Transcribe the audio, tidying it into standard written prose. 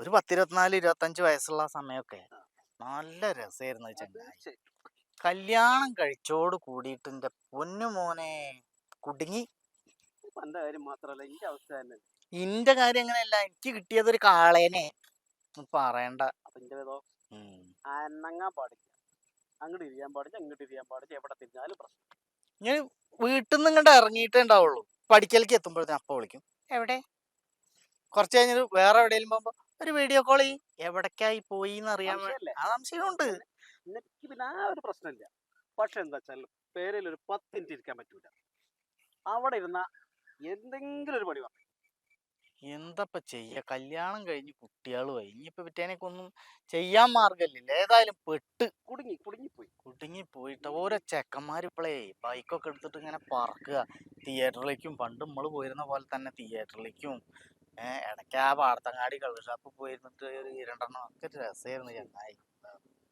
ഒരു 10, 24, 25 വയസ്സുള്ള സമയമൊക്കെ ആ, നല്ല രസമായിരുന്നു ചങ്ങായി. തീർച്ചയായിട്ടും. കല്യാണം കഴിച്ചോട് കൂടിയിട്ട് എൻ്റെ പൊന്നു മോനെ കുടുങ്ങി. ഇപ്പൊ എന്റെ കാര്യം മാത്രല്ല എന്റെ അവസ്ഥ തന്നെ. ഇന്റെ കാര്യം അങ്ങനെയല്ല, എനിക്ക് കിട്ടിയത് ഒരു കാളേനെ, ഒന്നും പറയണ്ട. അപ്പൊ എന്റെ ഏതോ ഉം. അനങ്ങാൻ പാടില്ല, അങ്ങോട്ട് ഇരിക്കാൻ പാടില്ല, ഇങ്ങോട്ട് ഇരിക്കാൻ പാടില്ല, എവിടെ തിരിഞ്ഞാലും പ്രശ്നം. ഞാൻ വീട്ടിൽ നിന്ന് ഇങ്ങോട്ട് ഇറങ്ങിയിട്ടേ ഉണ്ടാവുള്ളൂ. പഠിക്കലേക്ക് എത്തുമ്പോഴത്തേന് അപ്പ വിളിക്കും, എവിടെ. കുറച്ച് കഴിഞ്ഞിട്ട് വേറെ എവിടെയെങ്കിലും പോകുമ്പോ ഒരു വീഡിയോ കോൾ ചെയ്യും, എവിടേക്കായി പോയി എന്ന് അറിയാൻ വേണ്ടി. സംശയമല്ലേ? ആ സംശയമുണ്ട്. എനിക്ക് പിന്നെ ആ ഒരു പ്രശ്നമില്ല. പക്ഷെ എന്താ വെച്ചാൽ പേരിൽ ഒരു 10 മിനിറ്റ് ഇരിക്കാൻ പറ്റൂല. അവിടെ ഇരുന്ന എന്തെങ്കിലും ഒരു പണി വന്നു എന്തപ്പ ചെയ്യ, കല്യാണം കഴിഞ്ഞ് കുട്ടികളുമായി ഇനിയിപ്പോ പിറ്റേനൊക്കെ ഒന്നും ചെയ്യാൻ മാർഗമില്ല. ഏതായാലും പെട്ട് കുടുങ്ങിപ്പോയി. കുടുങ്ങി പോയിട്ട് ഓരോ ചെക്കന്മാർ ഇപ്പോഴേ ബൈക്കൊക്കെ എടുത്തിട്ട് ഇങ്ങനെ പറക്കുക തിയേറ്ററിലേക്കും. പണ്ട് നമ്മൾ പോയിരുന്ന പോലെ തന്നെ തിയേറ്ററിലേക്കും. ഇടയ്ക്ക് ആ പാടത്തങ്ങാടി കള്ള് ഷാപ്പ് പോയിരുന്നിട്ട് ഒരു 2 എണ്ണം ഒക്കെ രസമായിരുന്നു ചങ്ങായി.